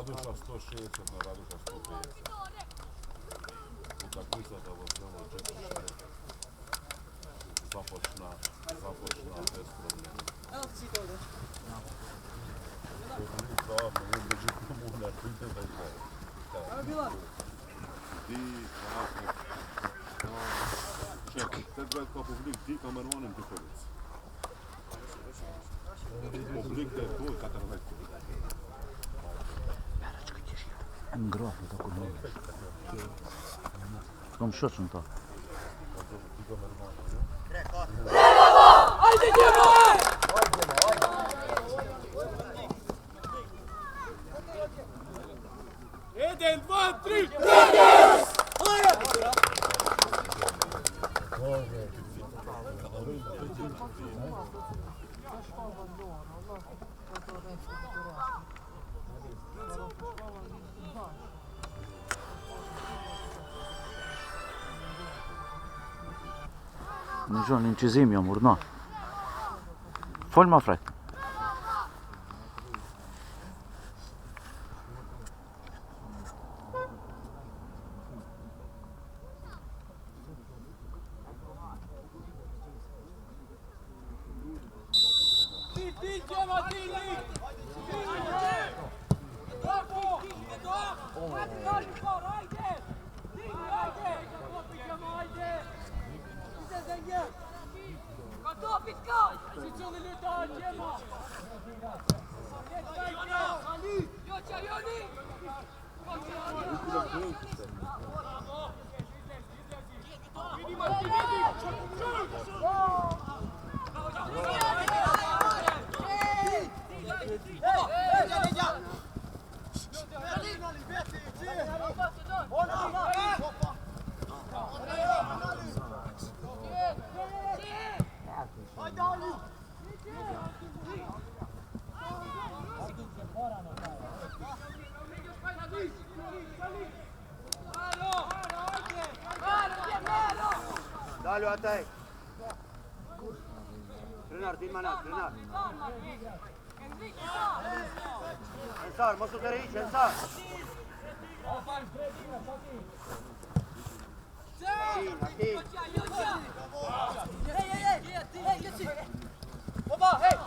Raduša 160 na Raduša 150. Utakmica da vas samo 4-6 započna bez problema. Evo ti si to ide. Evo je bila. Ti, čekaj, sad gledaj kao publik, ti kamermanem Dukovic. Publik da je tvoj katarvajko. Grofa tako ne. Kom šočem to. Ajde djevoj! Jeden, dva, tri! Nu joc nici zimi, amor, nu. Fă-l, mă, frate. Dalju, Ataj! Trenar, ti manat, trenar! Ensar, mosu te riči, Ensar! Tin, tin! Oba, hej!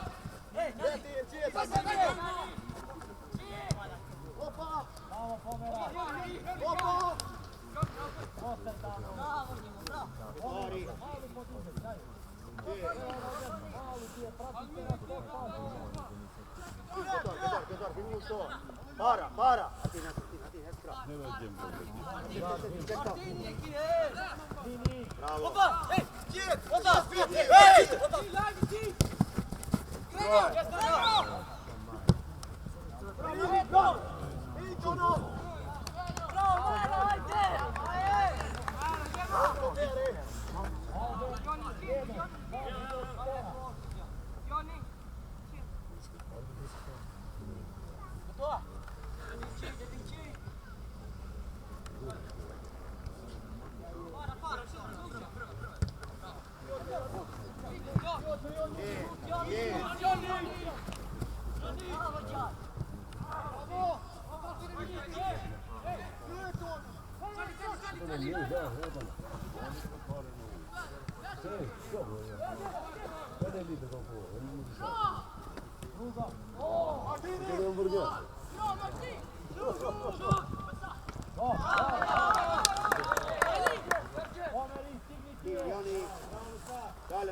Ori! Kedor, vidi u to! Para! A ti ne skra! Ne veđem Bravo! Oba, hej! Oba! Hej!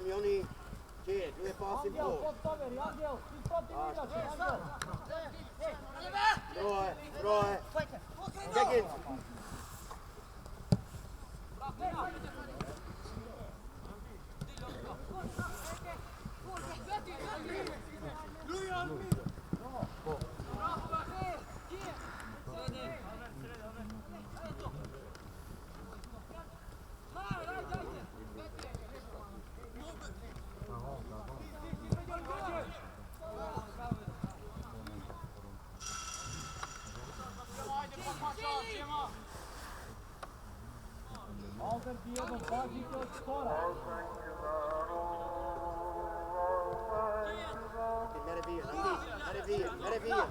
Joni, Če, due passi in po'. Troje. Čekaj. Andare via.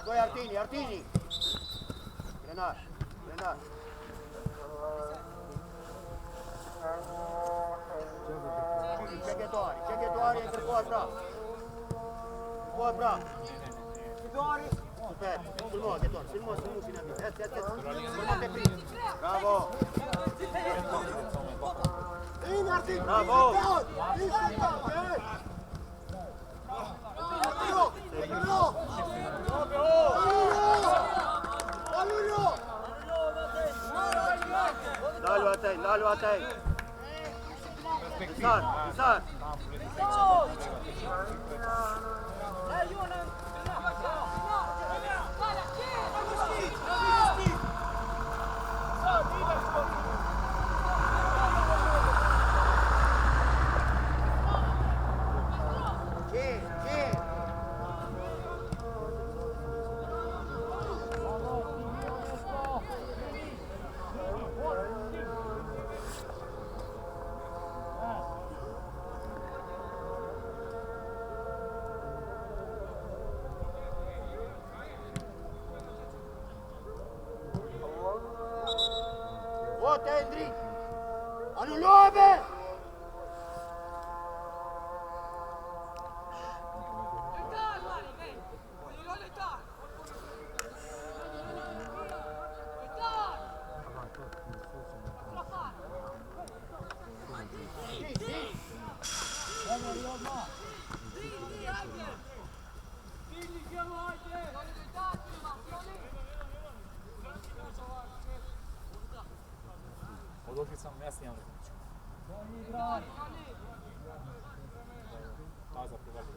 Doi Artini, Artini! Grenaș, Grenaș! Ceghetori, între Coatra! Coatra! Super! Frumos, Ghetor, frumos, bine abit! Frumos te prind! Bravo! Bine, Artini! Bravo! Dalu atai, dalu atai. Pisar, pisar. Вот, Эндрик! А ну, Лёбе! Odložit sam, ja snimam reći. Paza privati.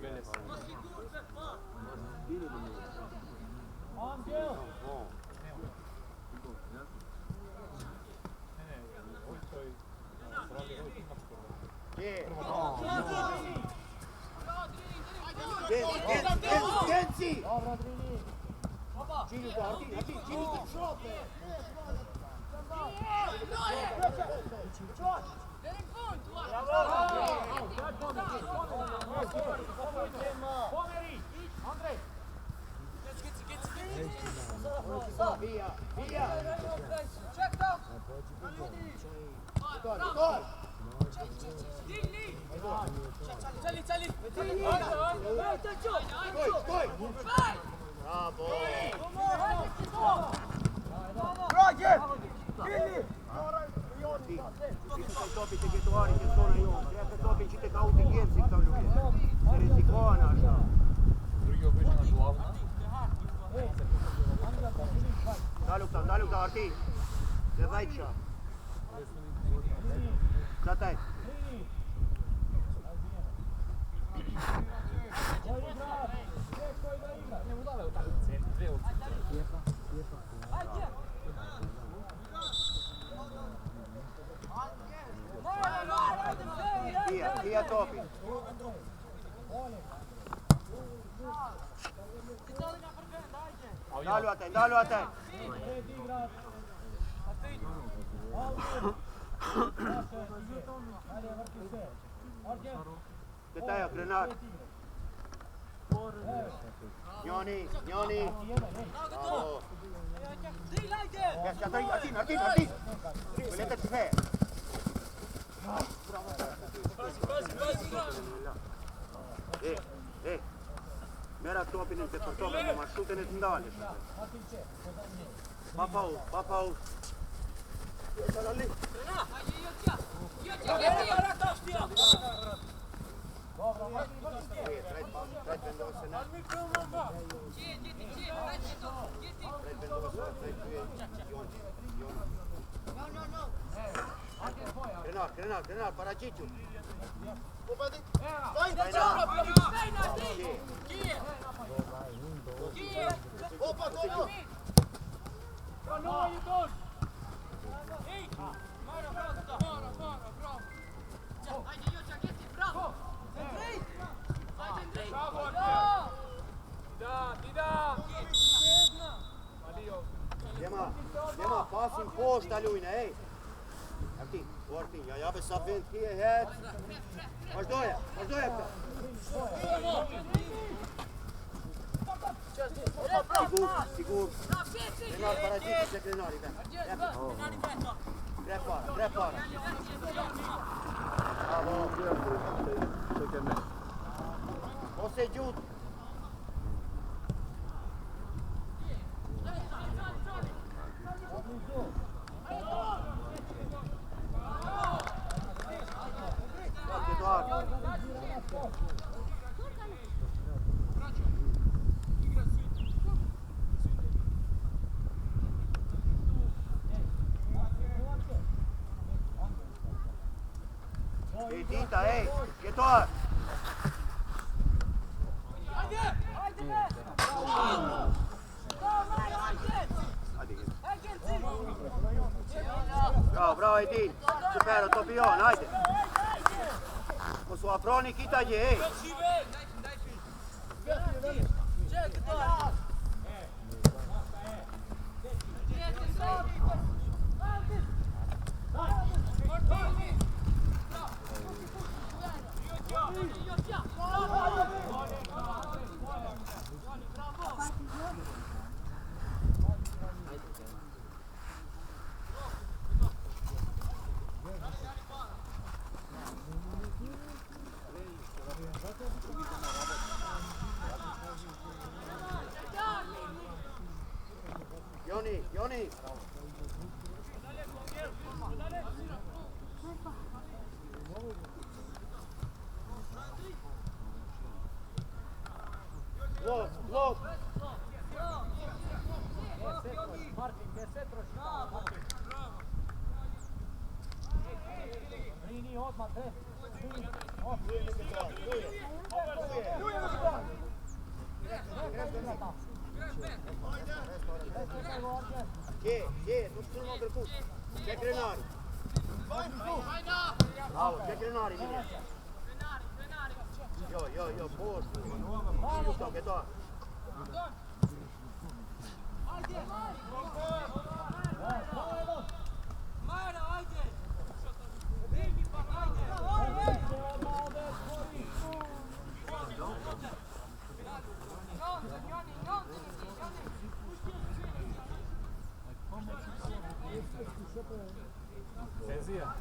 Veles. Angel! Ovo to je... Zrali, ovo je ipak skoro. Genci! Dobro, Drini! Čini to, Artini, čini to! Pomeri! Andrej! Via, via! Check down! Gol! Цели, цели! Sтой, sтой! Bravo! Roger! Ti să topi ceghetori ce zonă eu. Trebuie să topi și te caute Genci sau lui. Se rizicoană așa. Drugi obično na glavu. Da lupta, Arti. Se vai aici. Datai. Via topi. Da lu atai. Detaia, Grenar. Ioni. Bravo. Yes, Artin. Volete te fe. Merak topinin se për topin, ma shutën e të ndalë. Pa pauz. Tred Mendoza, ne? Tred Mendoza, tred tu je Jon. Krenar, Paračiću. Nema passing posta ljujne, ej! Martin, ja bih sad vind hier het. Waar doe je? Sigur. Krenar, Paračiću se Krenar, ide. Grepar. Bravo. Ose Đut. Ej, Dita, ej, je to? Bravo, Edin. Super, to bi on, ajde. Ko su Afroni, kitanje, ej. Joni. Blok. Martin, gdje se troši? Rini, odmah, Gdje, tu su unutar put. Gdje Krenari? Bravo, gdje Krenari, vidje? Jo, post. Isto, gdje to? Tenzija.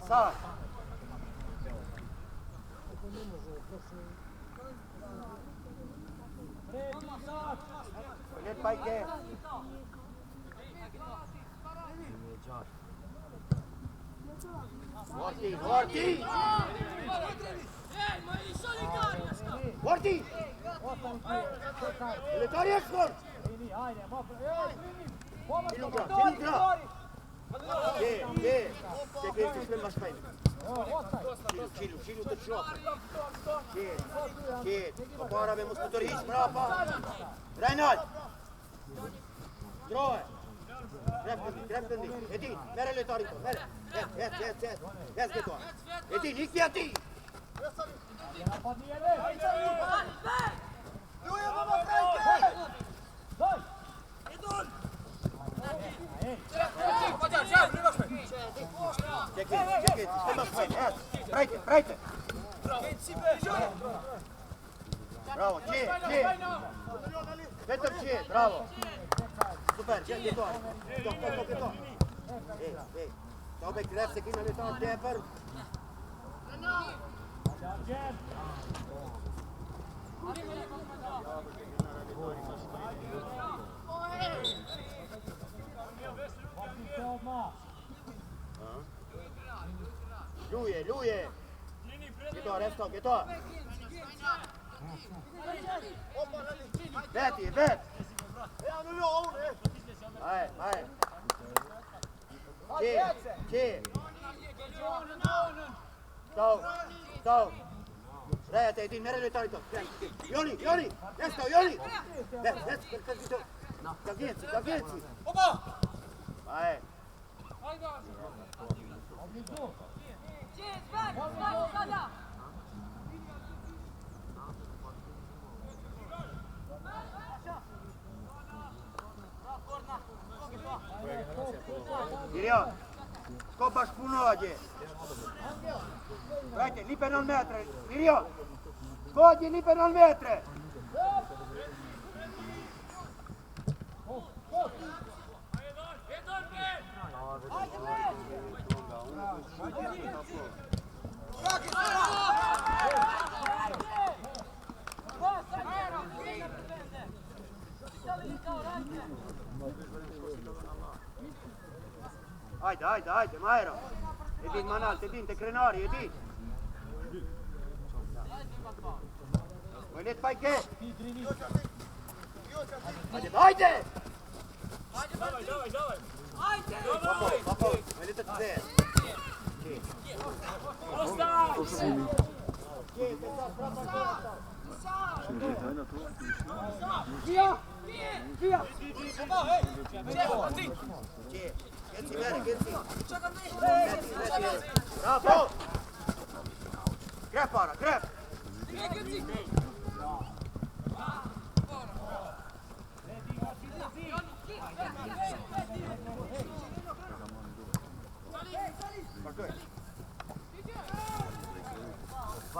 Sad. Ljet Pajke. Vorti! Letari eksport! Ilugra! Gdje ti sve baš pajne? Čilu, trčno. Gdje? Oparave moskotori, sprapa! Reinhard! Droje! Kreptendi! Edin, mere letari to, mere! Jes, gdje to? Edin, ikvija ti! Čekaj, sve baš pajne, prajte! Bravo, Če! Petar Če, bravo! super, c'è dietro. Tocca. Ehi. Stau bij Krebs, ik in het aankijper. Lui è. Get on. Vet. Vai. Che. Stau. Rete, din mereu uită. Ioni. Ioni. Da vieții. Vai. Mirion, skopaš puno ovdje. Gledajte, ni penal metre. Mirion, skodi ni penal metre. Ajde, Majro. Edin Manal, Edin, te krenari, Edin.Ojnet Pajke. Ajde! Papo,ojnet të të Genci. Bravo! Grep para, grep!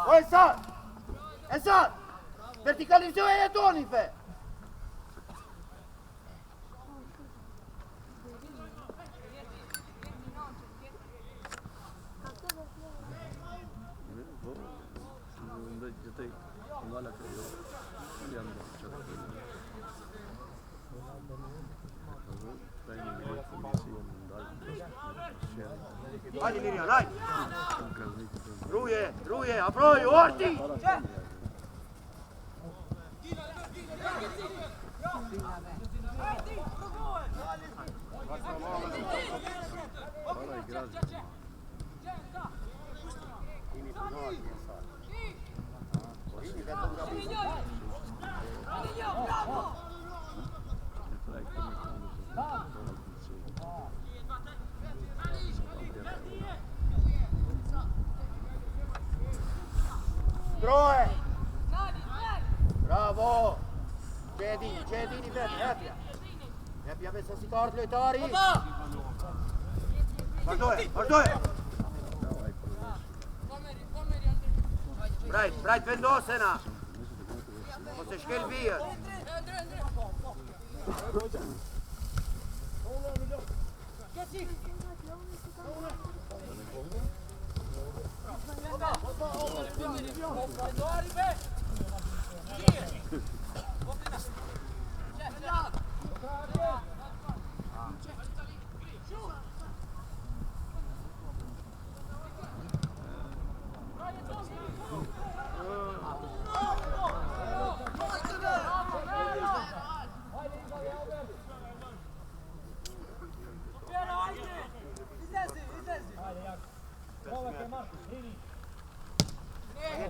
O, Esat! Verticalizou e Tonife! Hajde Mirjan, hajde! Ruje, aproju, orti! Troje! Bravo! Cedini per Happy avesse si corto le tori! Guarda! Bright Vendosena! Você escrevia!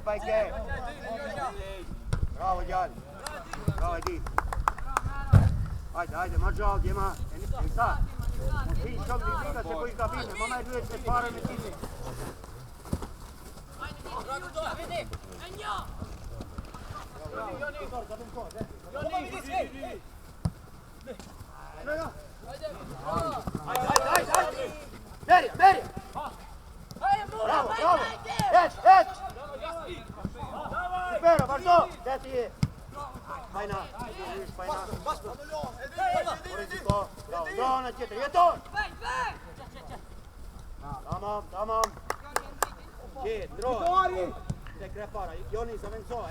Pajke! Bravo Jan! Bravo Edin! Hajde, Marjal, djema! E sad! Ti što mi vika se koji ga bine, mama je duje se para me tine! Hajde! Merja! Bravo! Eć! Super, Marzo! Gdje ti je? Fajna, vidiš, fajna. Riziko, bravo na 4, je to! Tamam. Gdje, droj. Te krepara, Joni za Vencoa,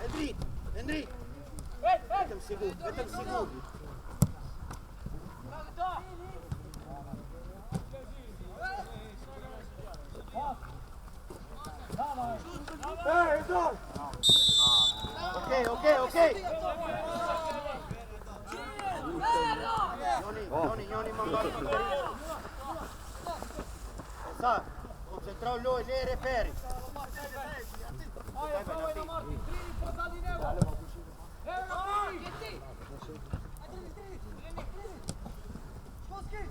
Endrit. Vedem sigur. Okej. Joni, magari. Sad, concentrao lui, lei reperi. Ajde, Martin, primi pozadi njega.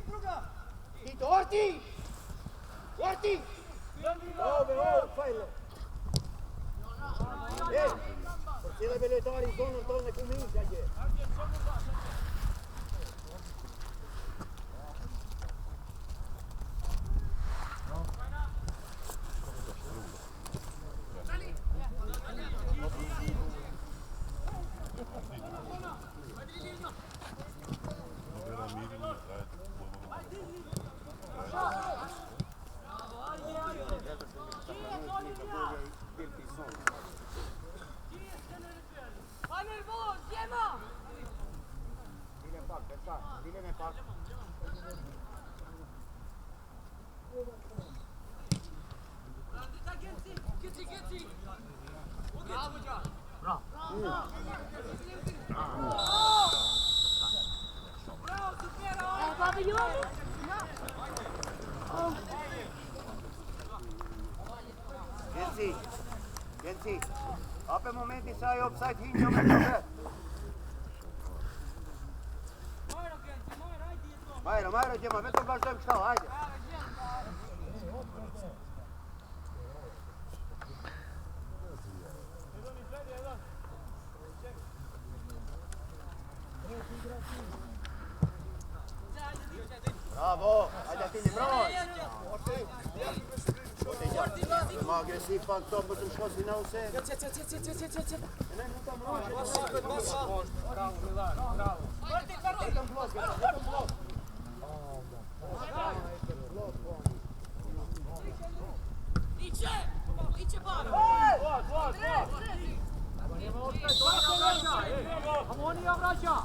Evo ga, Tito, Orti! Ove, fajle. Cijele veletari zonom to ne kuminjađe. Dileme pak. Genci, ape momenti sai offside hinjo me tobe. Majro, Djema, već to baš dojem šta, ajde. Bravo, ajde ti ne broj. Ma agresiv pak to, potom šlo si na use. Ne, tam može. Bravo. Iće Baro! Amonija vraća!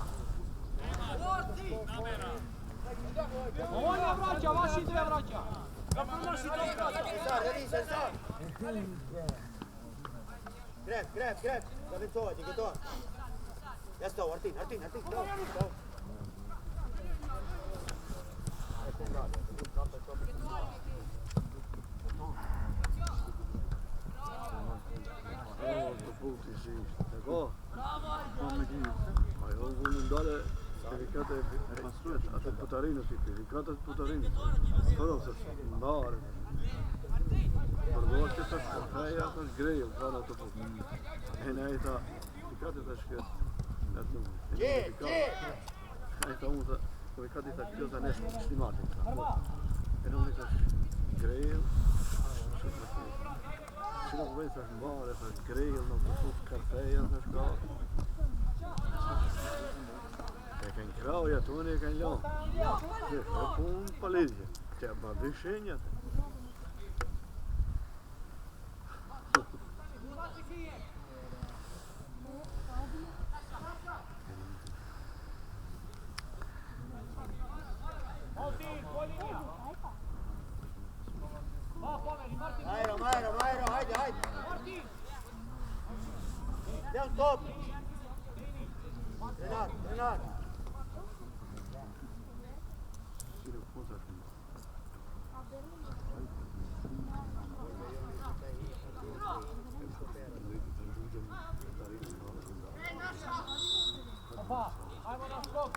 Amonija vraća, vaši dve vraća! Zar! Greb! Da Vencova, ti gotovo. Ja stao, Artin, stao. Tako, ovo volim dole, a putarino ti predicate putarino. Prvo se mare. Prvo se sa kafeja, sa grejo, kada to put. Ne ta, predicate taške. Ai ta usa, predicate ta cosa nešto snimati. Non è grejo. Sino nog weet dat mare, dat grejo, nog een goed café en dat gaat. Я kan крау, я то не kan лё. Он полезет. Тебя решение. Majro, hajde. Idem top. Renat. Ajmo na skok.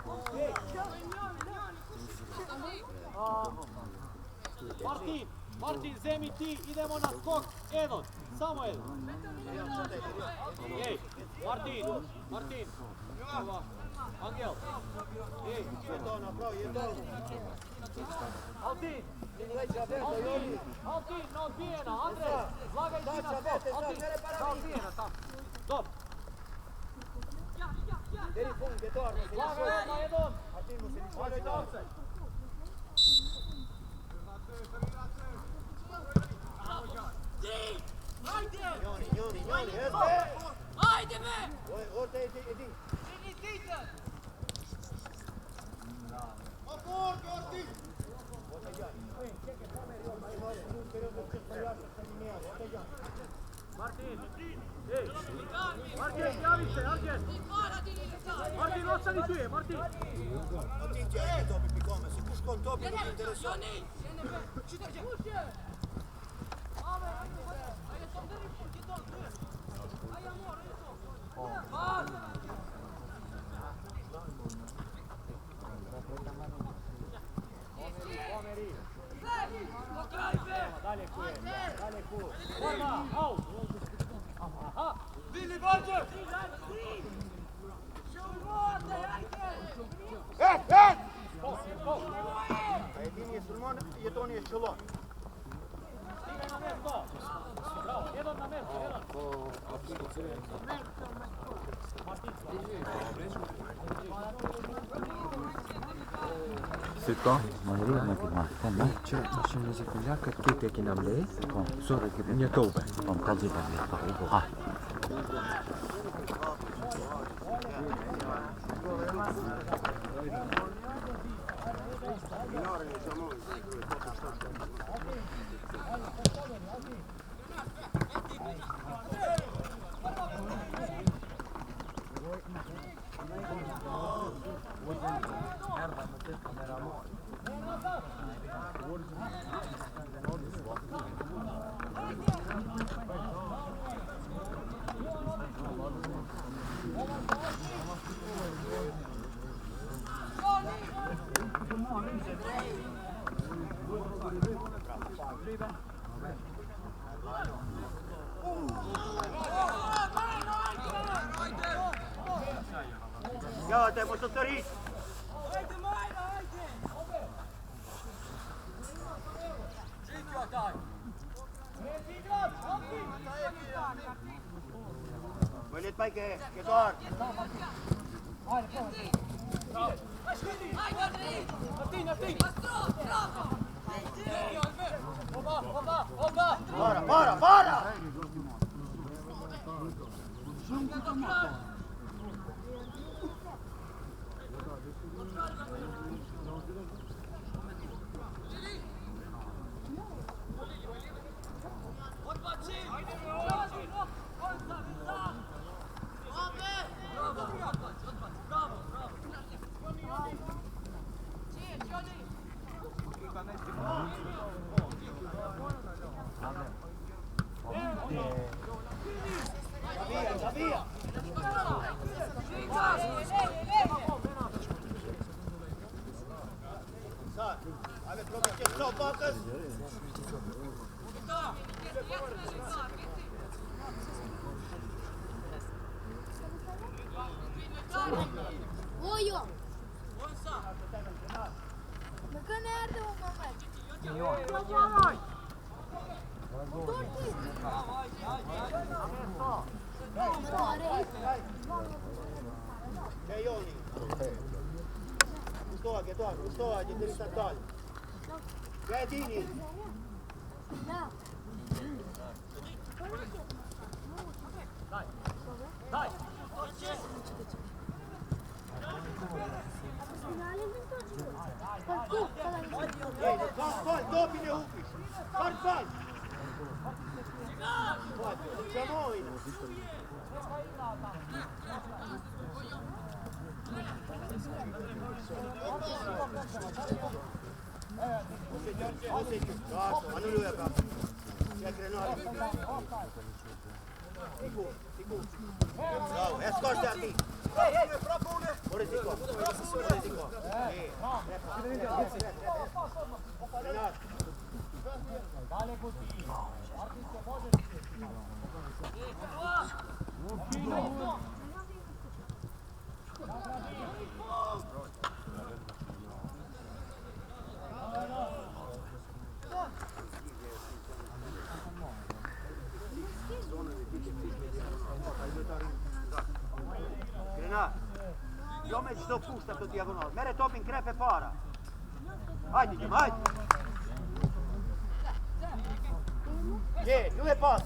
Martin, zemi ti, idemo na skok. Edon, samo Edon. Ej, Martin. Angel. Ej, Je to napravi, je to. Altin, no odbijena, Andrej, zlagaj ti na skok. Altin, odbijena, tam. Stop. Telefon, che torna, se li suoi. Attimo, se li suoi torna. Joni, Haydi be! orada Edi. Martin, javi se, Arjen! Martin, ostani tu je, Martin! Otiđi, ajde Topi Pikome, se puškom Topi ne interesuje. Billy Barger! A jedini je Sulman, jedoni je Čulon. Stigaj na mjesto! Bravo, jedan na mjesto, jedan! C'est quand Marie, on a dit comment C'è una seconda che teki nam le? Quand Sore che ne tobe. On parle de Ah, Ja, te možda to riš. Velit paike, che doar. Para! Via! Sad, ajde probaj će što pokaz. Ojo! Maka nerede o Mehmet? C'è Ioni. Gustoa, gdje ti sad dalje. C'è Dini. Da. Daj! Fal, dobi ne upiš. Fal. Čamovina. Osjeću. Tako, anuluje ga. Ček Renali. Tiku. Bravo, skoči da ti. Ore Tiko. Renat. Dale così! Martin se može! Renat. Eu mergi să puștă pe diagonal. Mere top în crepe para. Haide, Gem, haide. Nu e pas.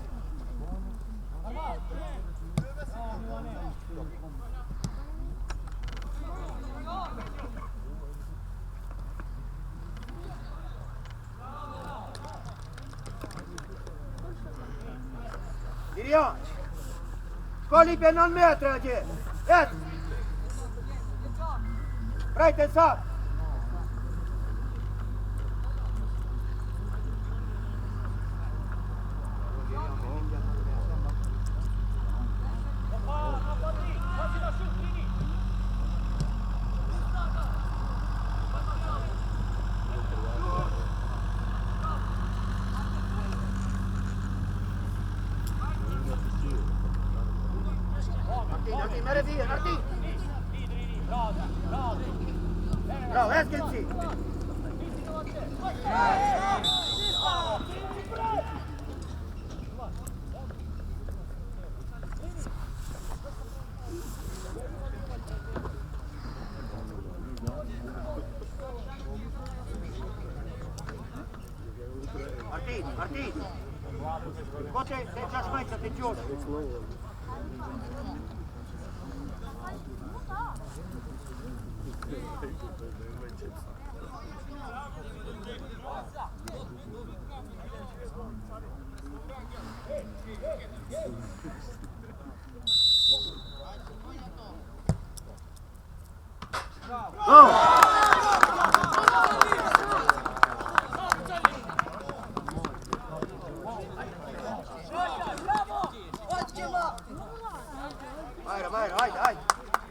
Irian, scoli pe non metri aqui. Et. Right inside. Martin, mere via, Martin! Bravo, Eskelci! Martin! Poate să-ți mai să te joci!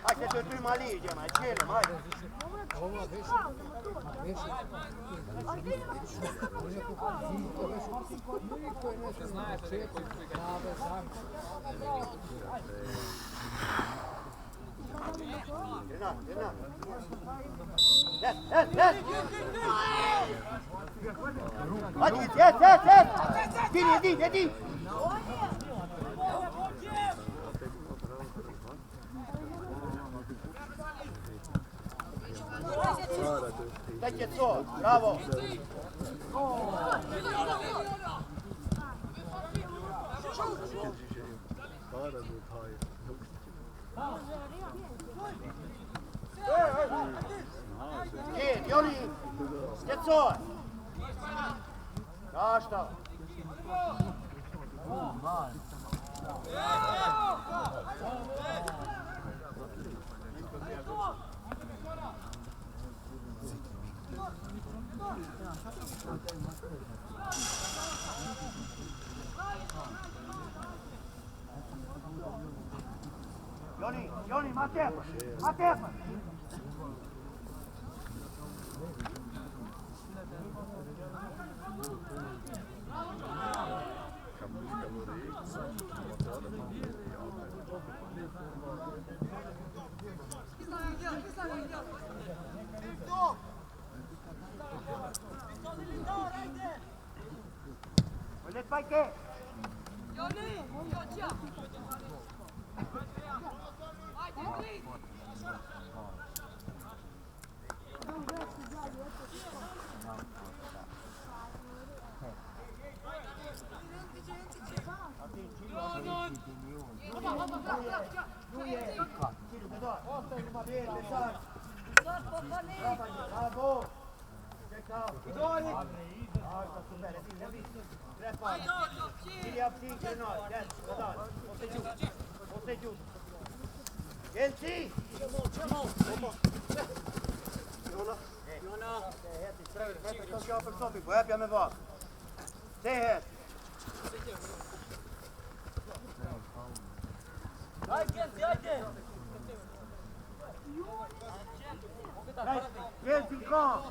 Hai, să te prima lige, mai cele, mai. Renat. Yes. Hadi, yes. Dini. Take it so, bravo. Joni, get so. Asta. Joni, Matepa. Let's fight it. Bravo. Genci! Jona! Vete ska för stopp, börja med vad? Se här! Genci, kom!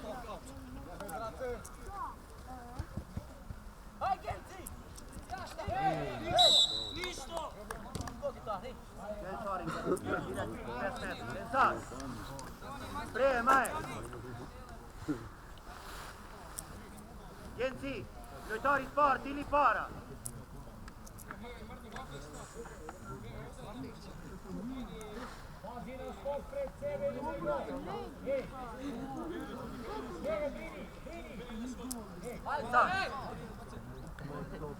Bredvid mig! Genci, nu tar ditt far till i fara!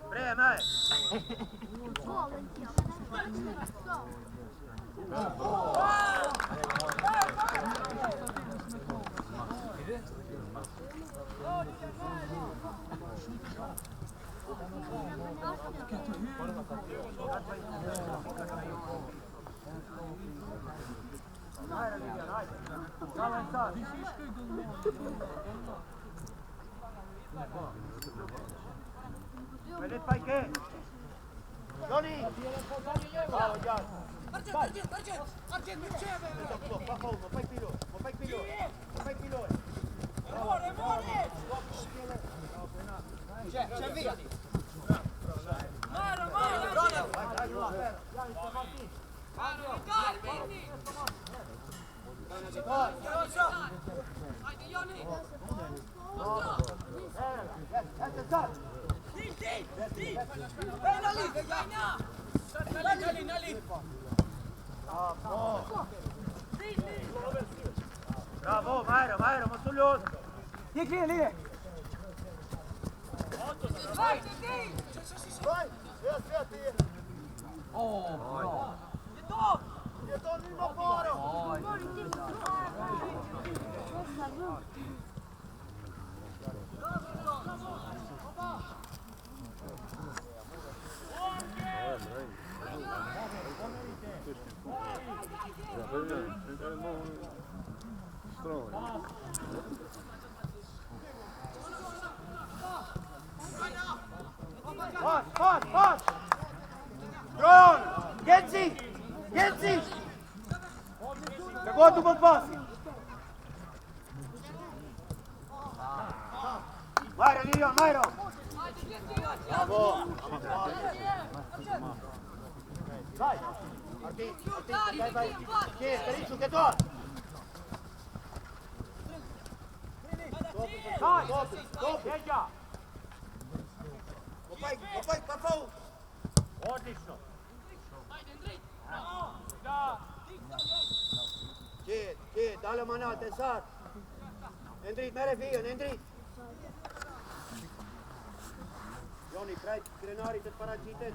Prije, maj! Vedete fai che? Johnny! Bravo, Gian! Fa fuoco, fai pilone, fai pilone, fai pilone! C'è via! Maro! Haydi Johnny! Bravo, Mairo, Mossullus! Gick lite, lite! Vai, svet i! Bra! Ge dem nu på fara! Pass! Bron! Genzi! Că gå după pas! Mairo! Bravo! Vai! Martin, vai! Che, per giocatore! Stop! Heja! Opaj, papau! Odlično! Če, dale manate, sad! Endrit, mere figlio, Endrit! Johnny, kraj krenarite paragite!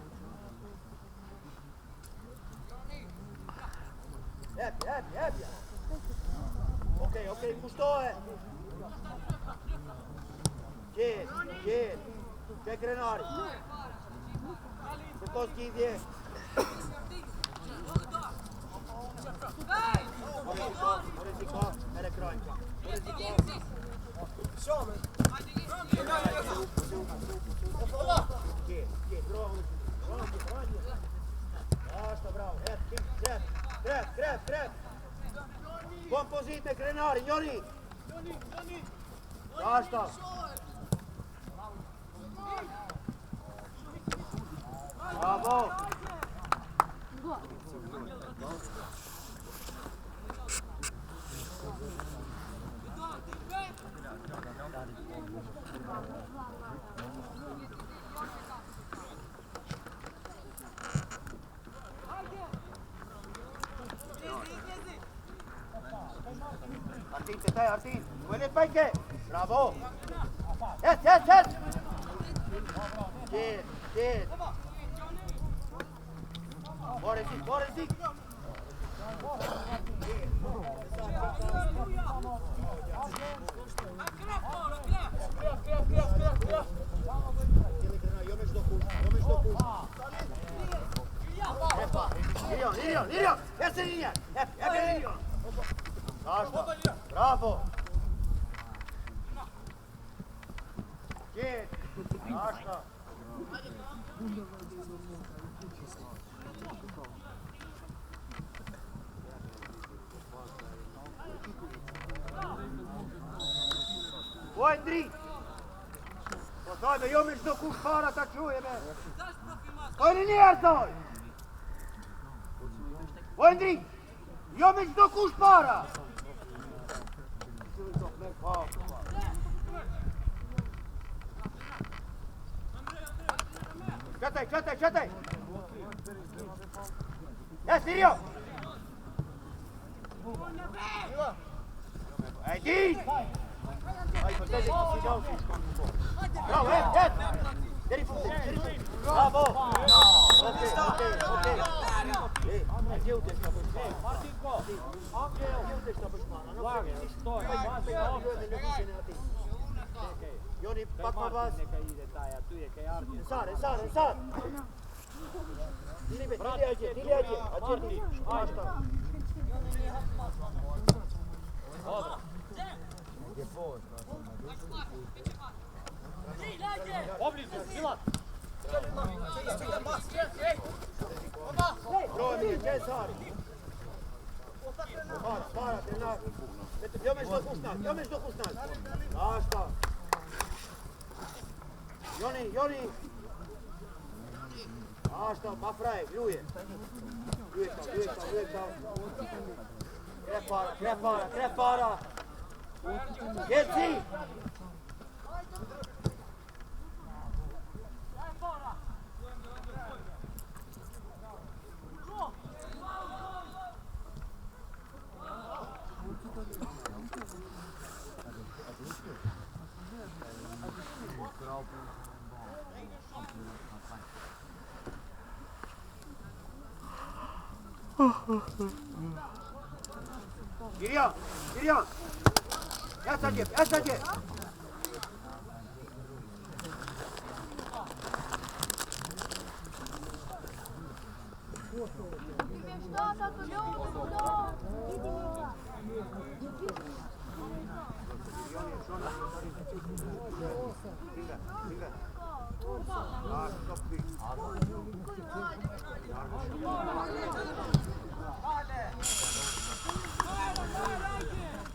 Happy! Ok, pustoje! Če krenari! Kako skidje? Oreziko, mere kranjka. Bravo. Krep. Buon posite, Krenari, Johnny. Basta. Bravo. Artin. Buenas paike. Bravo. Yes. Get. Borisik. Lirion. Jeste linija. Lirion. Bravo. Get. Asta. Oj, Andri! Postaj me, jo me çdo kush para ta çuje me. Oj, Linier, thoj! Oj, Andri! Jo me çdo kush para! Četaj! Jes, Sirio! Hey, Dean! Hai, puteți să se dau și bravo, Deri funcție, bravo! Ok. Ei, gdje uteška Božmana? Martinko! Gdje uteška Božmana? Lage, stoj, Joni, pak ma vas. neka ide taj, a tu je kaj Arnje. Ensar! Dili ađe, mašta. Poblizu, Milan! Broj mi je, gdje je Sar? Spara, trenar. Jomeš do kusnak. Mašta. Joni! Mašta, Mafraje, ljuje. Ljuje tam. Krepara. Jeci! Girion! Ja sađe! Što tako dobro?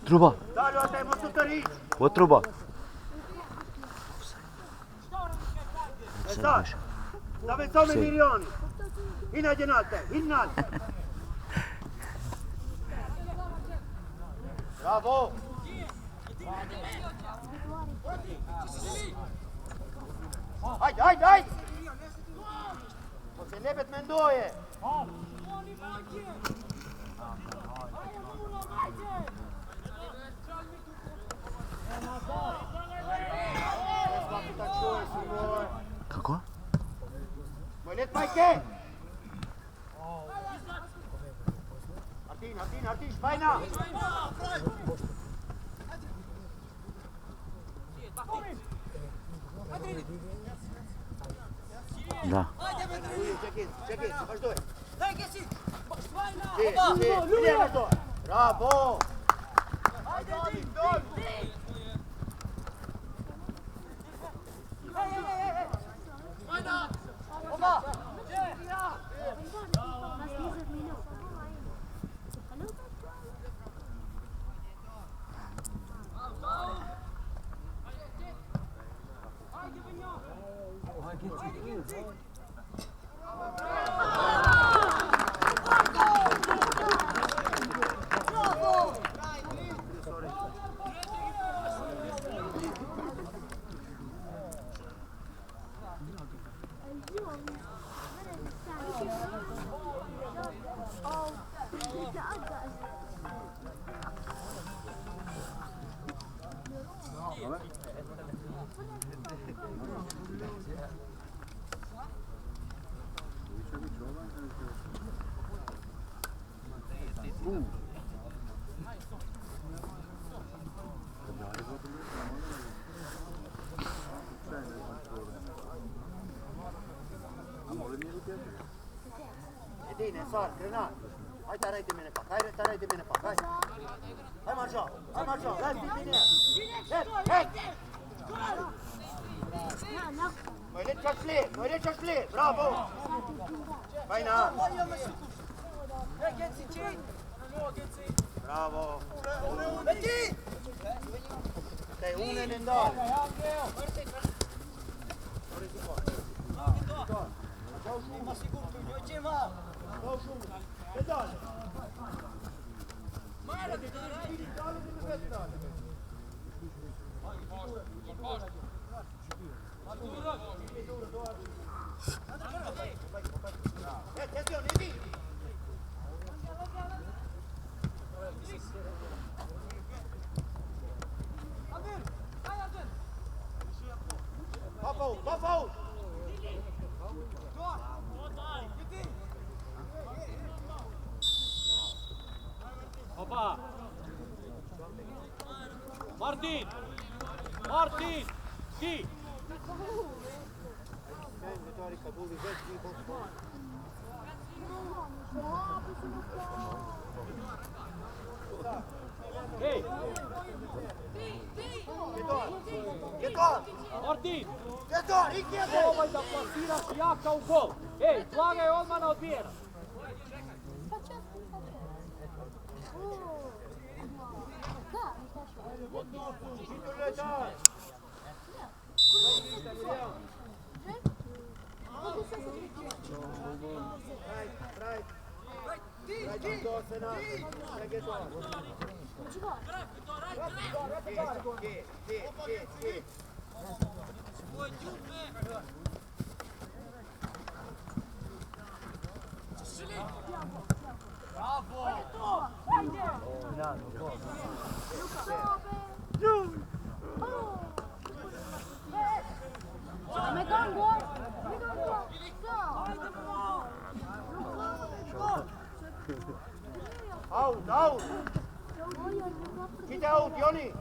Truba! Dalje, otaj, možda to rič! Od truba! Ensar! Stavim tome milioni! Inađe nalte! Bravo! Ajde! Poslije nebet Mendoje! Kako? Moj let, majke! Artin, špajna! Da. Čekaj, baš doje. Idje, baš doje. Bravo! Edine, Sar, Grenat. Hai tarai de mine pak, hai. Hai marșa, hai bine. Hai! Noi le ciașle, bravo! Faina! Bravo! Te unele în dal. Dau shumë, pedale. Attenzione, Evi! Opa! Martin! Martin! Ti! Hej! Get on! Martin! Get on! Ikke je Probaj da plasiraš jaka u gol! Ej, slagaj odmah na odbijena! Out, out! Get out, Johnny!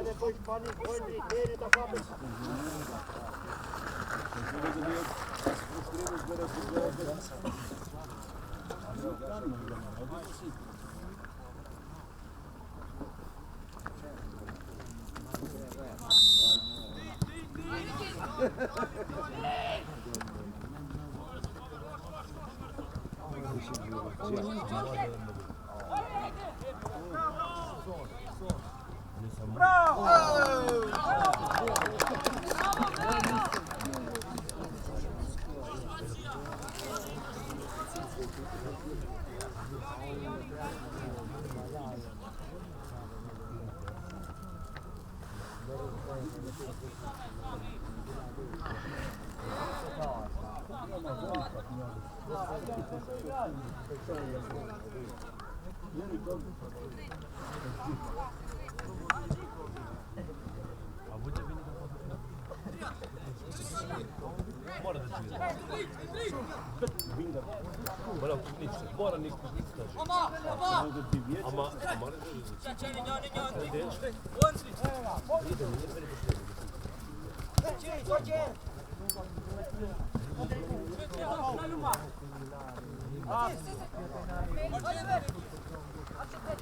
Depois podem ter da fábrica.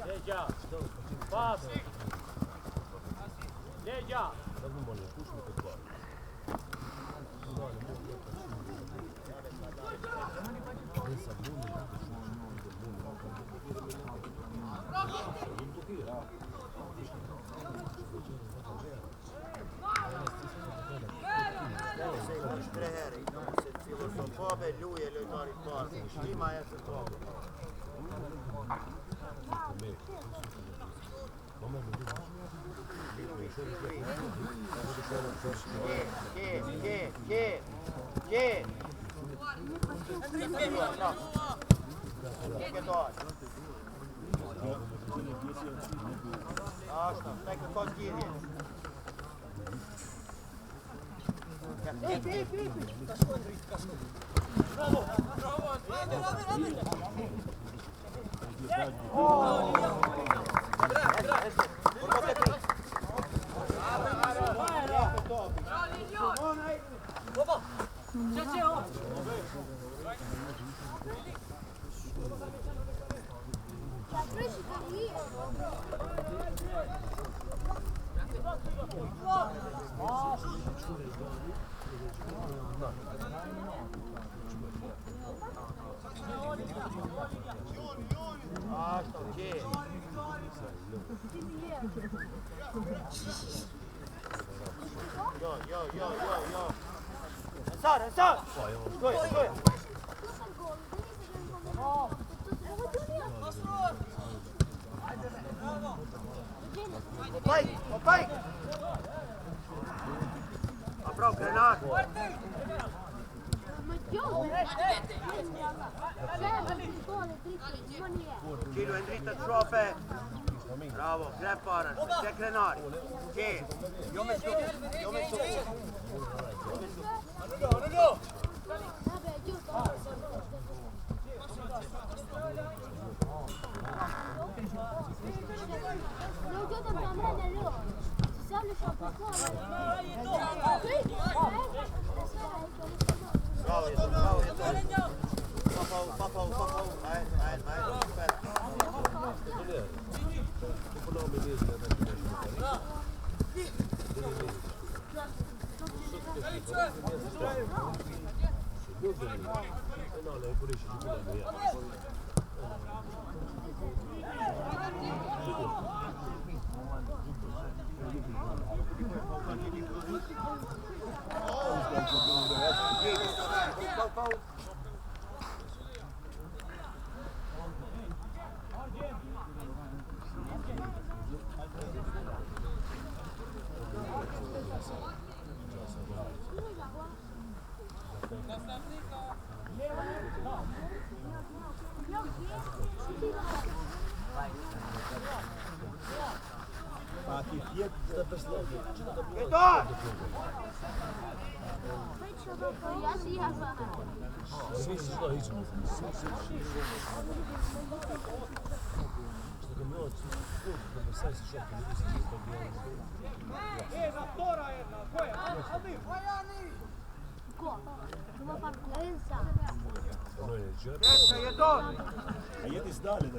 Legea! Pas! Legea! Filosofove, lui e lui doar toate. Știi mai este toate. Asta, stai că tot ghiri. Sar! Sтой! Опай! Направо, гранат! Kilu en dritta trofe. Bravo, grepparen. Check Renari. Che. Jag med stå. Bravo. Pappa. Nej. A jediš dalje da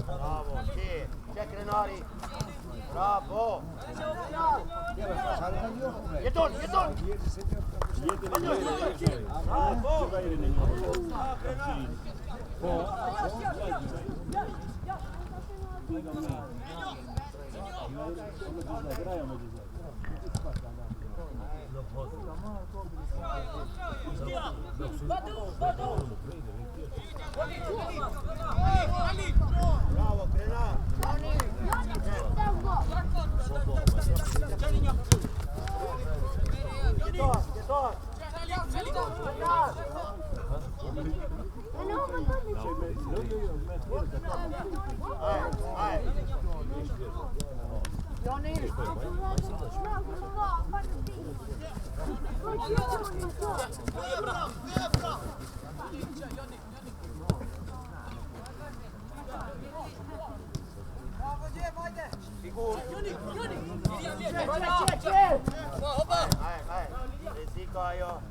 Bravo, che. Check Renari. Bravo. Jedon. Bravo. Bravo, Grenar. Get on. Risikoa.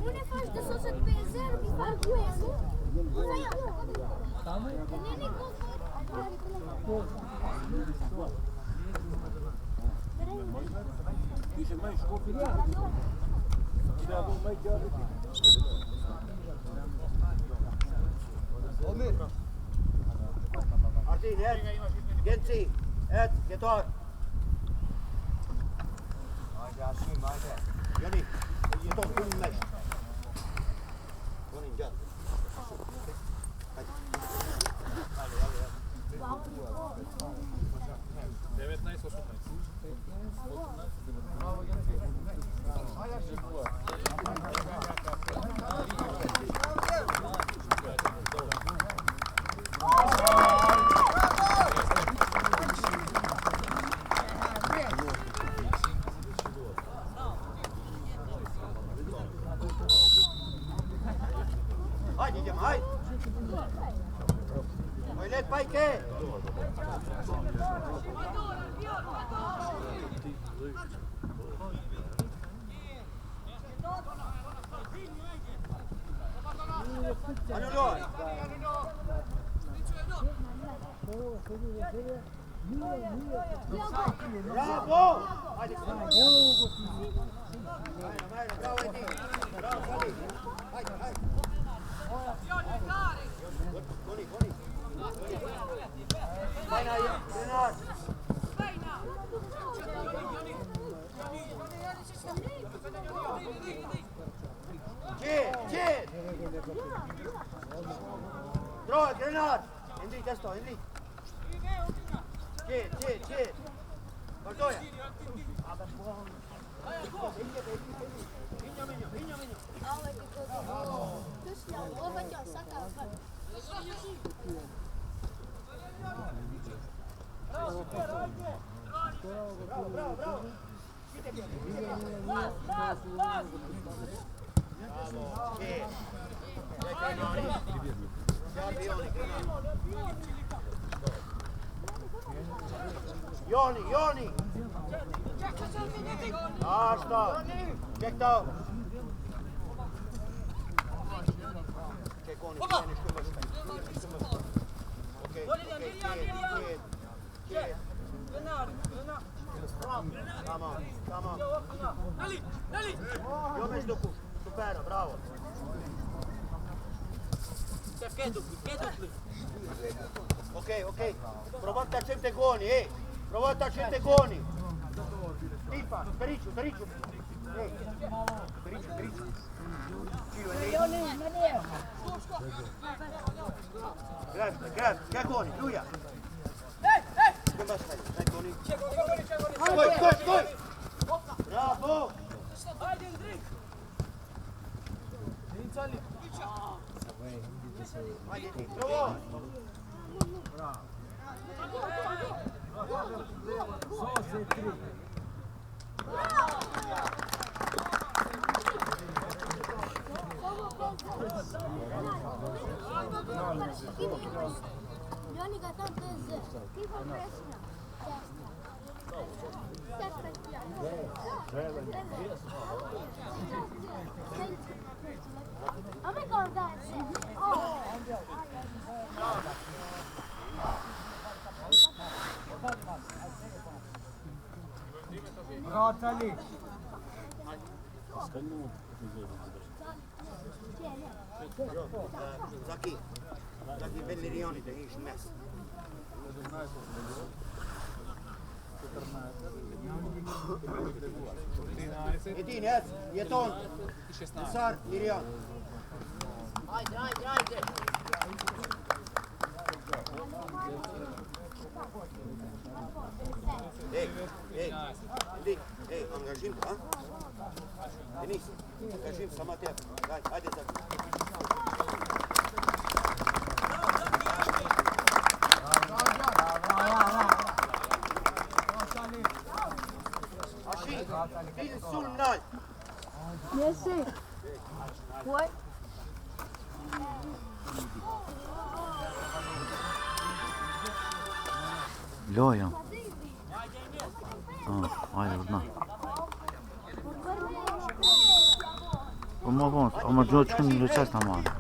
Unde faci de sos pe zero, mi fac cu zero. Nu ia. Nene Martin, et. Genzi. Et. Getor. Joni. Getor. Kun mesh. Joni, gel. Haydi Cem, haydi. Oylet Bayke. Anulor. Bravo! Haydi. Bravo Edi. Bravo Salih. Haydi, haydi. Goni. Bayna Renar. Çit. Troy, Renar. Indi testo, indi. Çit. Bartoja. Bravo. Joni. Asta. Check down. Check on it. Okay. Come on. Io mi sto qui. Super, bravo. Ok. Provate a 100 goni, Provate a 100 goni. Tipa, Periccio. Periccio. Ciro, Grazie. Che goni, Luia. Come stai? Dai goni. Stai. Bravo. Vai dentro. Johnny got up this. Keep on pressing. Oh my God, that's it. Oh. Rotali. Zaki Bellirioni te ish mes. Edin, jeton. Sar, Miriam. Ajde. Ej, angažim te, a? Denis, angažim sama tebe. Ajde Zaki. Din sul înalt. Yes. What? Ljoja. Ajde, zna. Po ma vonë, o ma gjohë që kënë në reqes të marë.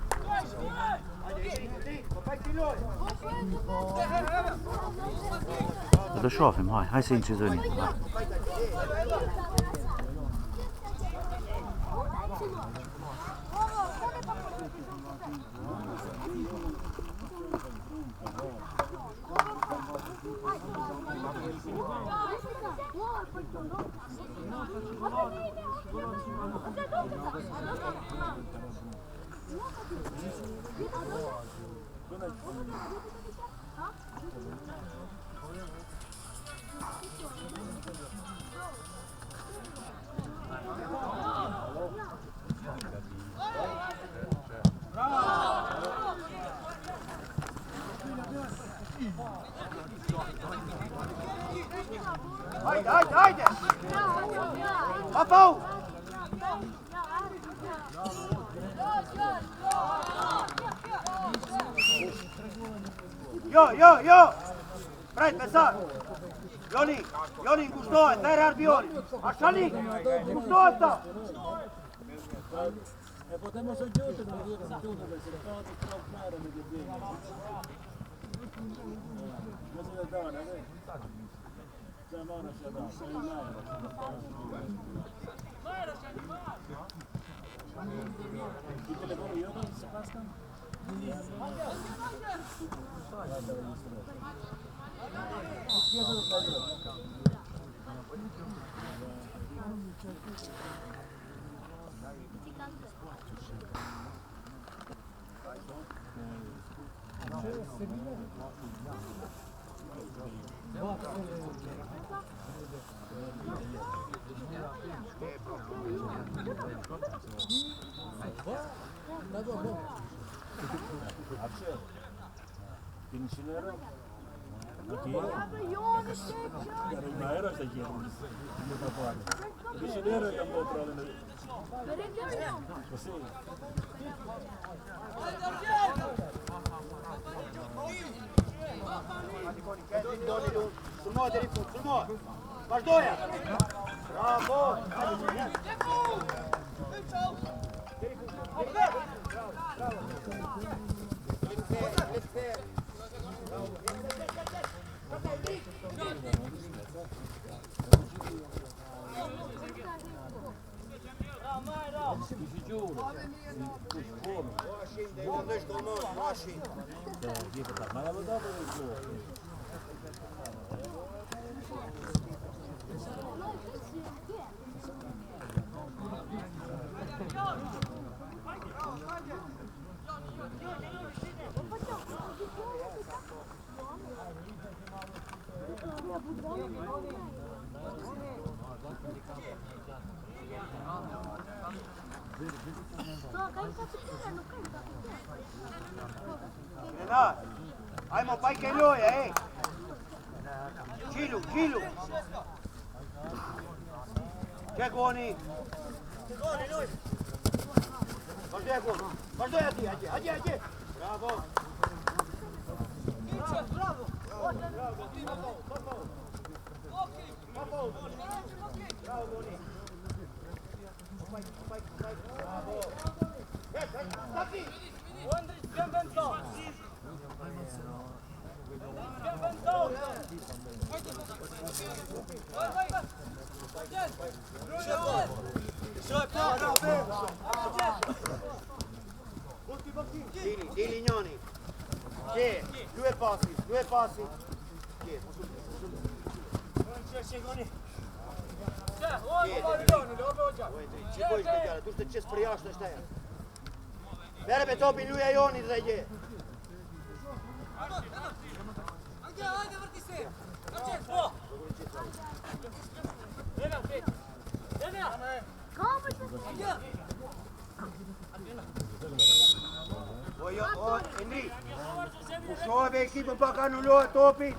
Dhe të shofim, haj se inqizoni. Hajde! Papau! Jo! Prejt, mesar! Joni, ngushtohet, dhere Arbioni! Ashali! Ngushtohet ta! E po te mos e gjote në vjetën tune dhe se ka të krop mare me gjëbjene. Mos e dane, ne? Se marë se da, se i I telefonu jo da se paska? Pensioneră? Aero sta chiedendo. Pensioneră că mă probleme. Così. Sul modo di sul modo. Vazdoja! Bravo! Renat, hai mă, pai che lui, Gilu. Che goni? Lui. Guarda ti, Bravo. Bravo. Bravo, Goni. Bravo. Stati! Dili Gnoni. Che? Due passi. Che? Ci puoi spiegare, tu stai sfriato stai. Bere pe topi lui e Ioni dhe gje. Hajde vrti se. Po. Henry, pușoave echipă pe canul lor, topi.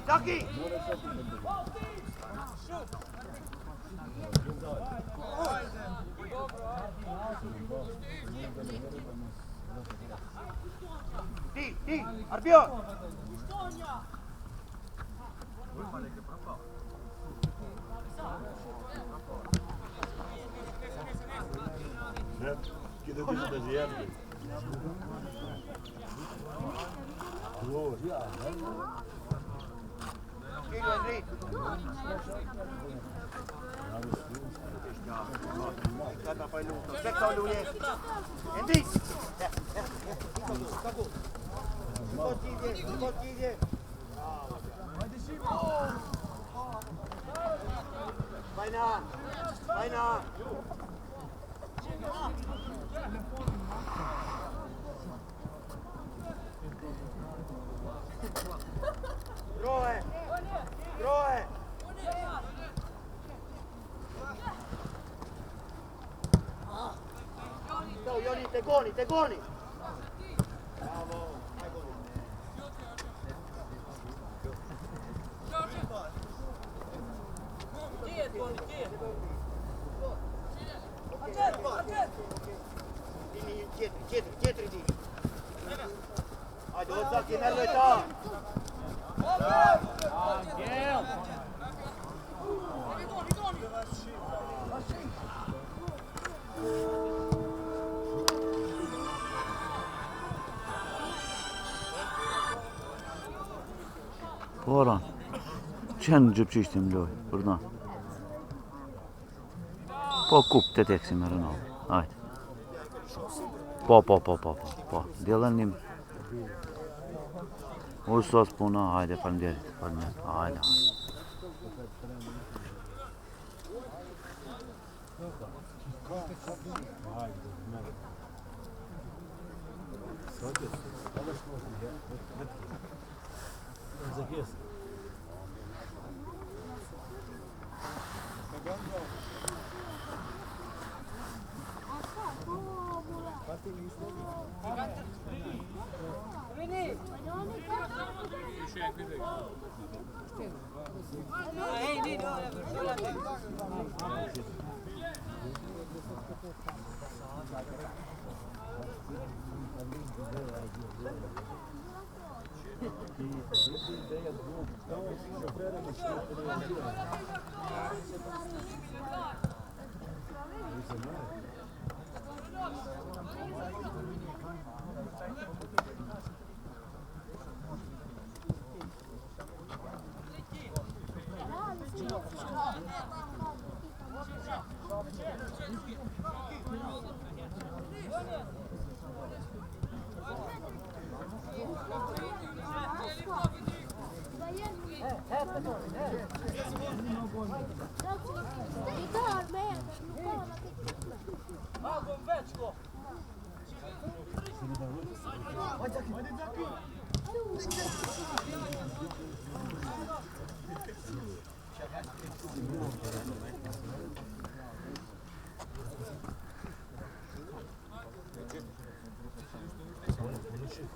Taki! Ti, Arbion! Ne? Kiedy wyjdzie do zjemy. Kilo Enric. Gata poi lungo. Aspetta lui. Enric. Un po' tiri. Vai na. Vai na. Troje. Troje. Ciao Ioni, Tegoni, Tegoni. Bravo. Vai Goni. Dietro di. Hadi Ozan kenarda et. Orhan. Sen cüpçüştüm loj. Buradan. Po kup te teksim me Ronaldo. Hajde. Po. Djelanim. U sos puna, hajde, faleminderit. Hajde.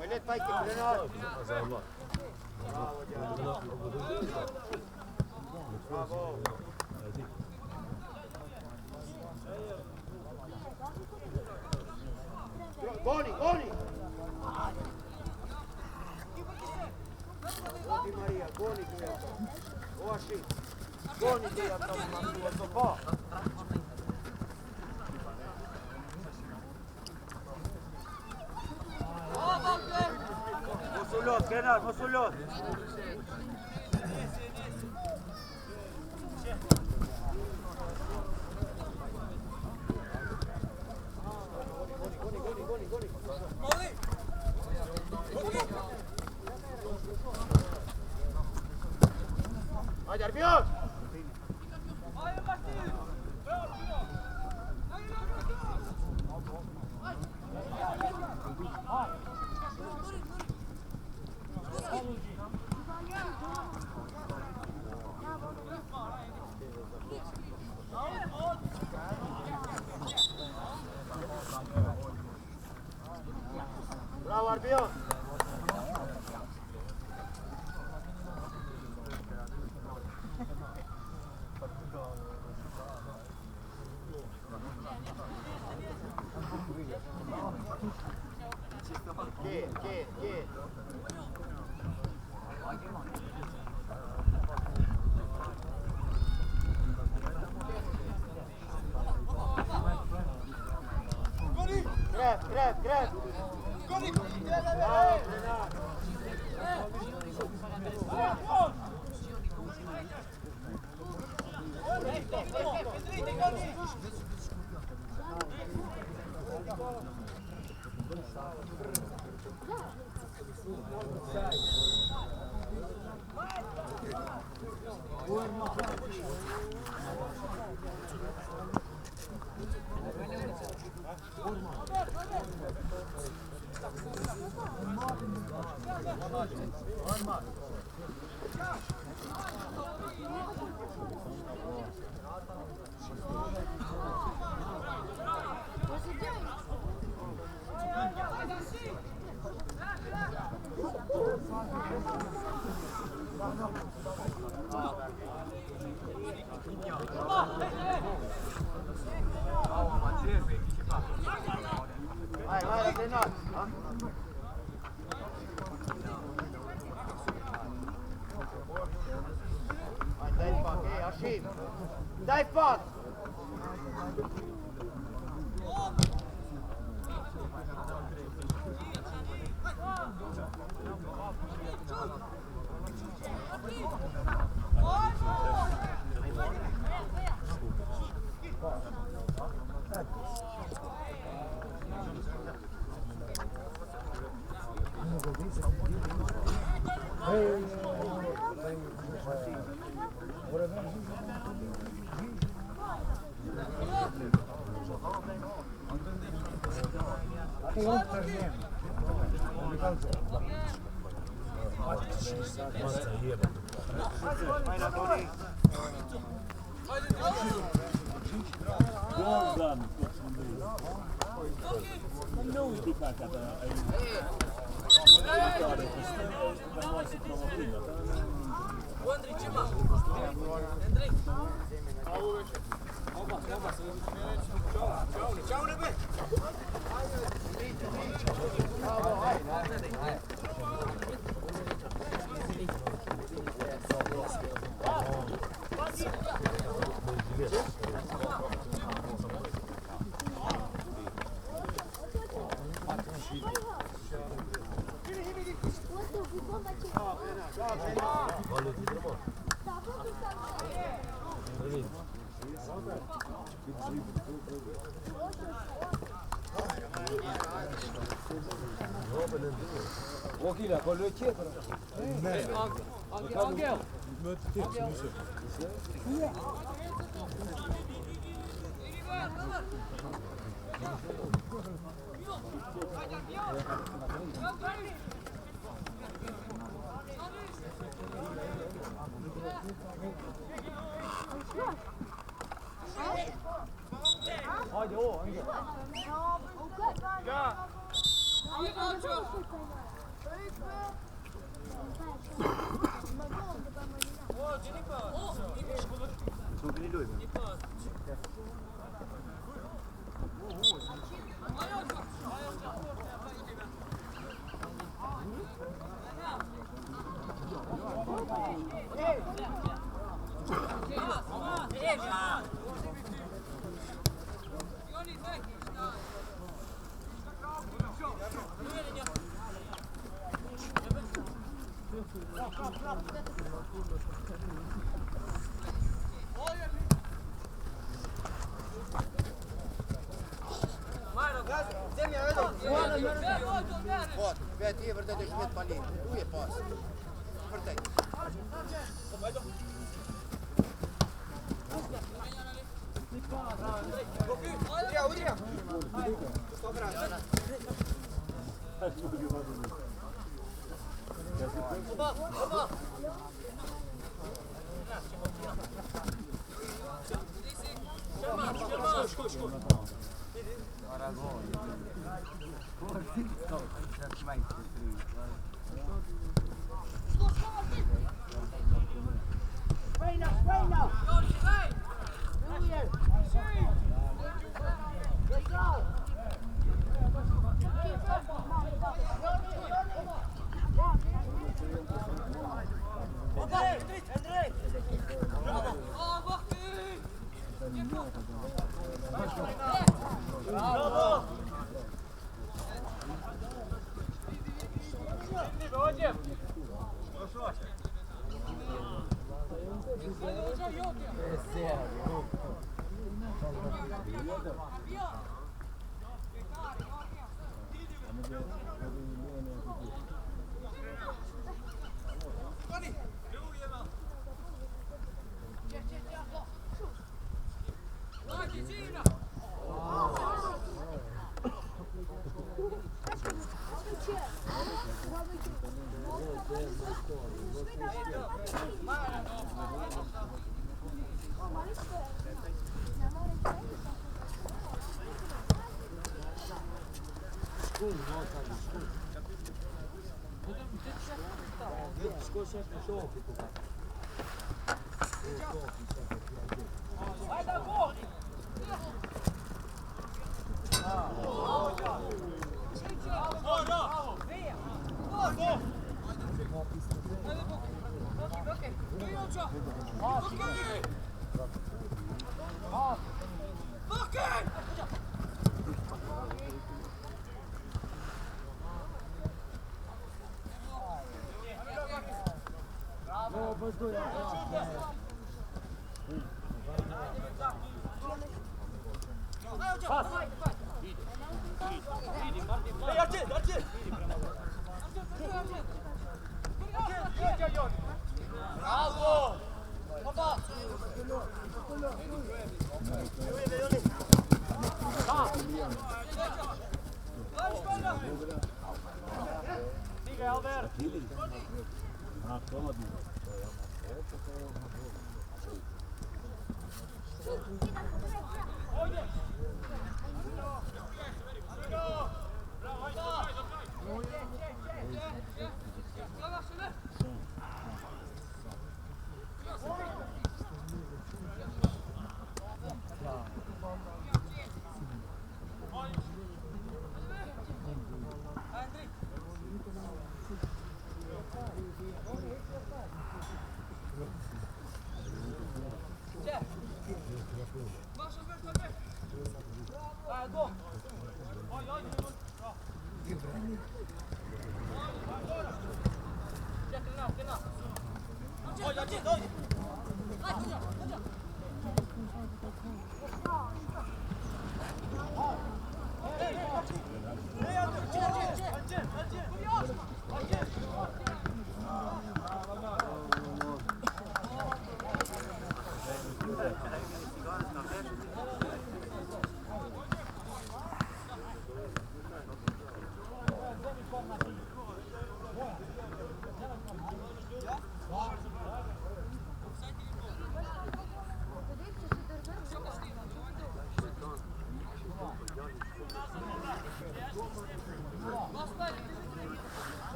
Oynat Bayki, Renato. Bravo Can. Bravo. Goni. Goni Maria, Goni tu je to. Oaši. Goni tu je to pa. Musulot, Kenar, Musulot. Hadi Arbion! Bravo Arbion! Kid. Grab. Vai, Renato. Vai, dai fac, Ashim. Dai fac. Wakila, con le dietro. Angel. Вот, 5 евро дадешь нет полей. Уе пас. Въртай. Удря.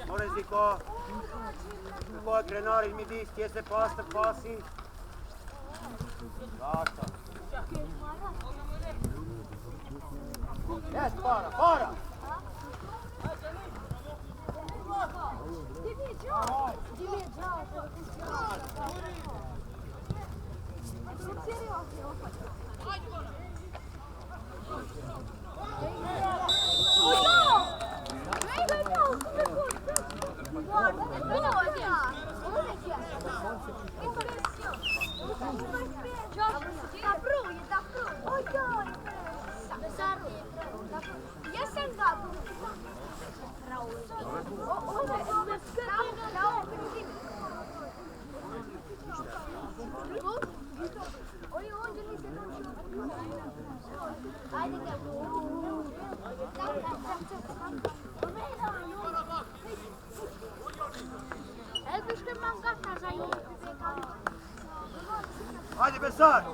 Moreziko, kako trener il midis, kje se pasta pasi? Basta. Yes, para! I think Haide, Besar!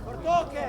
Portoche!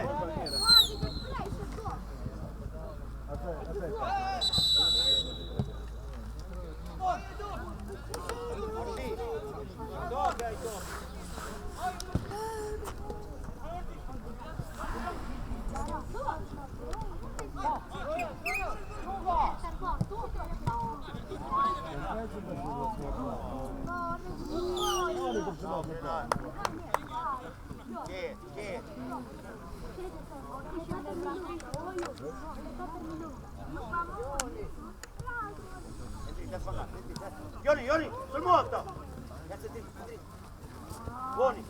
Joni, sul muoto! Cazzo di... Buoni!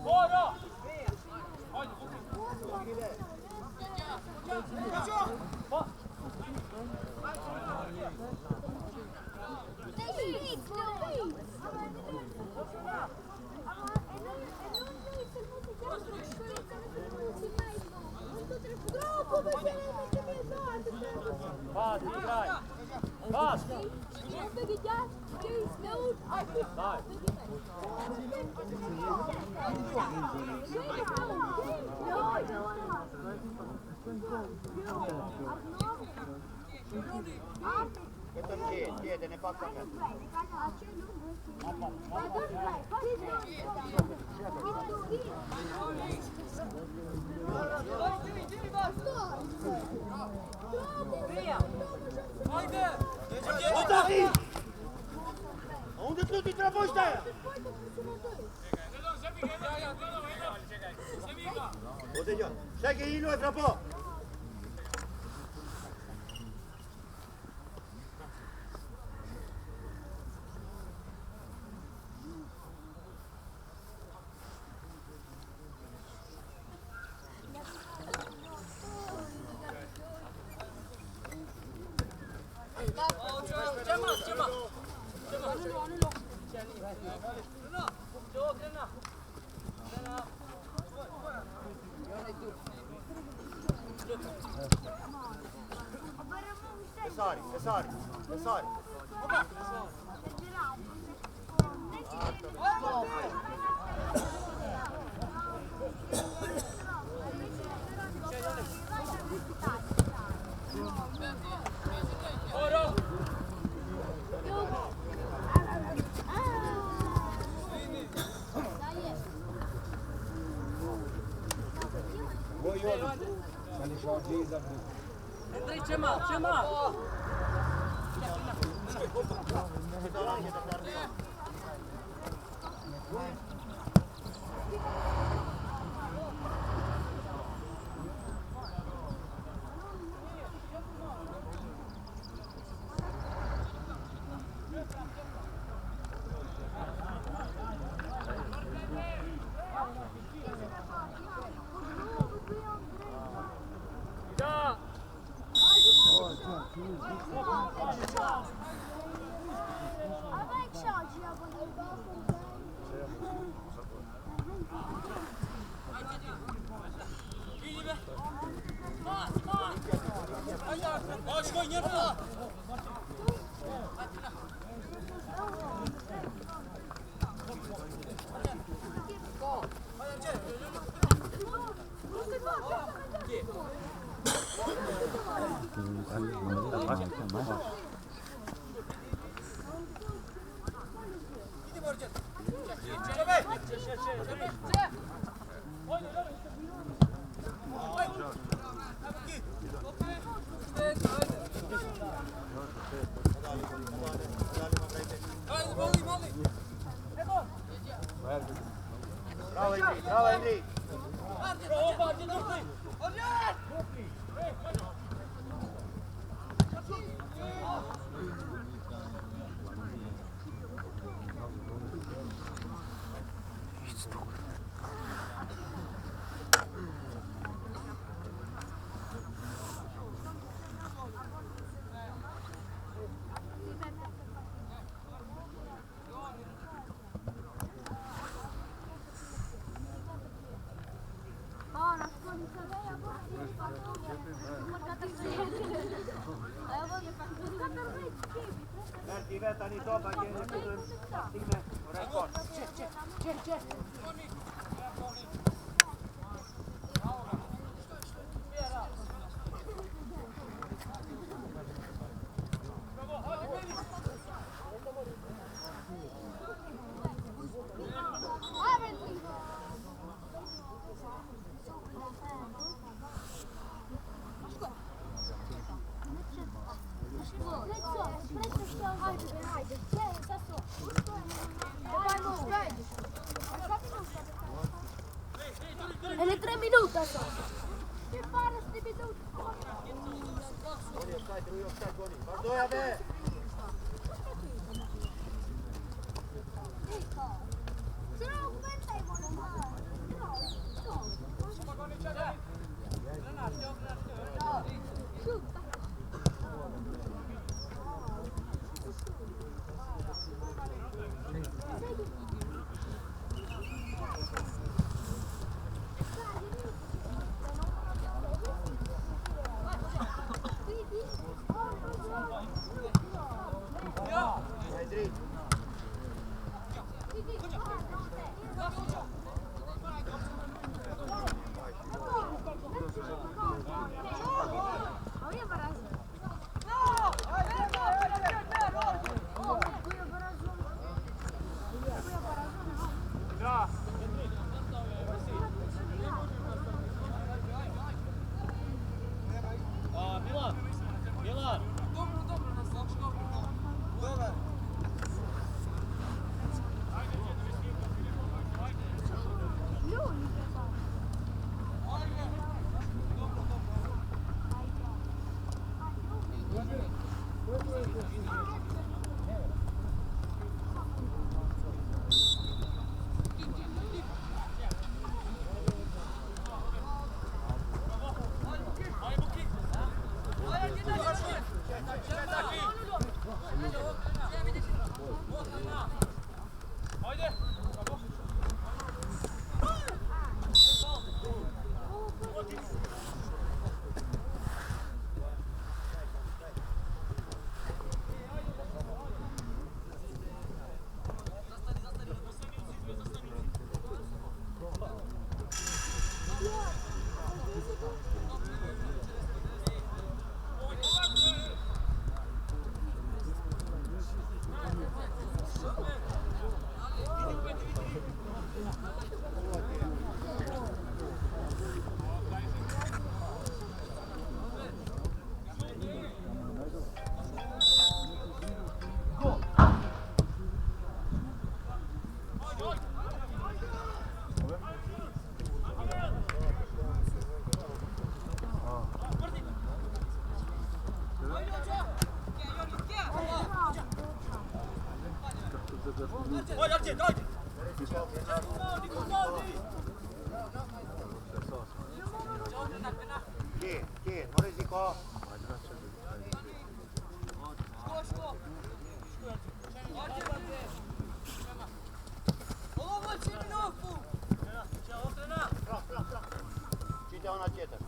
Buono! Vas, играй! Vas! Questo chiede, ne pacca a me. Unde tu ti trăbăși de aia? Uite, John, stai că ei nu e trăbă! Sari. Andrei, ce mă? Da! Avec charge, il y a pas de Bravo Henry, bravo Henry. Merti vetani doba gdje stigne u rekord. Ele 3 minuti așa. Ce pare să te minuti? Goni, offside, lui offside, goni. Vardoja be! Ce nu cuvântai, mă, Henry. Chi? Non risicò? ona tjetër.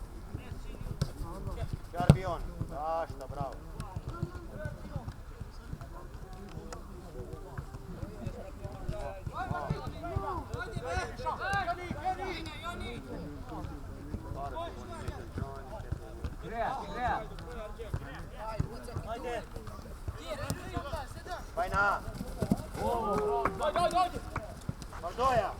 Qarbion. Ashta, bravo. Vajna. Vazhdoja.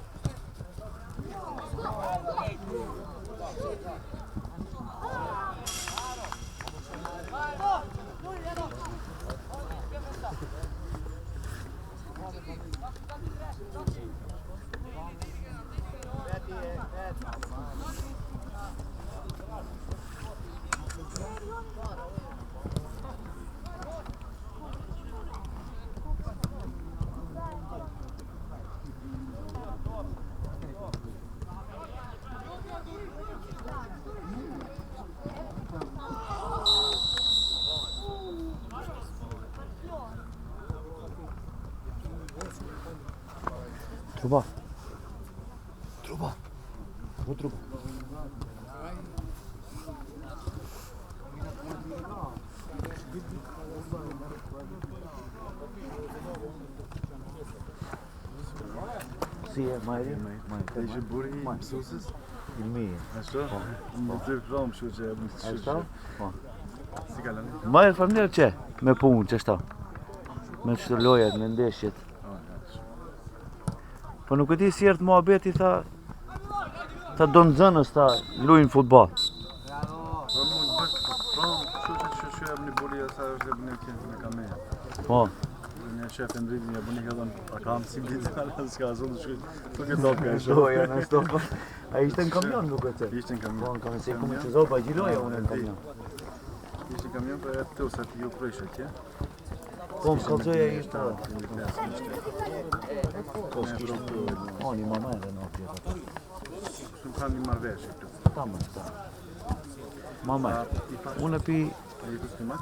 Truba. Truba. Wo truba? Si e majri? Ka ishe buri i mësuesis? I mi. Ashtu? Më të tërë kështu që e më të Ashtu? Po. Si kalani? Majrë familjer që? Me punë që shta? Me qëtë lojat, me ndeshjet. Po nuk e di si ertë muhabeti tha do në zënës ta lujnë futbol. Po më të kështu që e më një buri e sa është e bëne kënë me kameja. Po. Një shef e ndrit një bëne këtë dhënë, a kam si bitë ala s'ka zonë shkë, nuk e topë ka e Loja në stop. A ishte në kamion nuk e të? Ishte në Po, kamion. në kamion, se ku më që zoba gjiloja unë në kamion. Ishte në kamion, për e të sa të ju prejshë tje. Po, më kalzoja ishte. Po, s'kishtë. O, një mama edhe në pjetë. Shumë kam një marveshë këtu. Ta më, ta. Mama, unë e pi E i kusë të ma?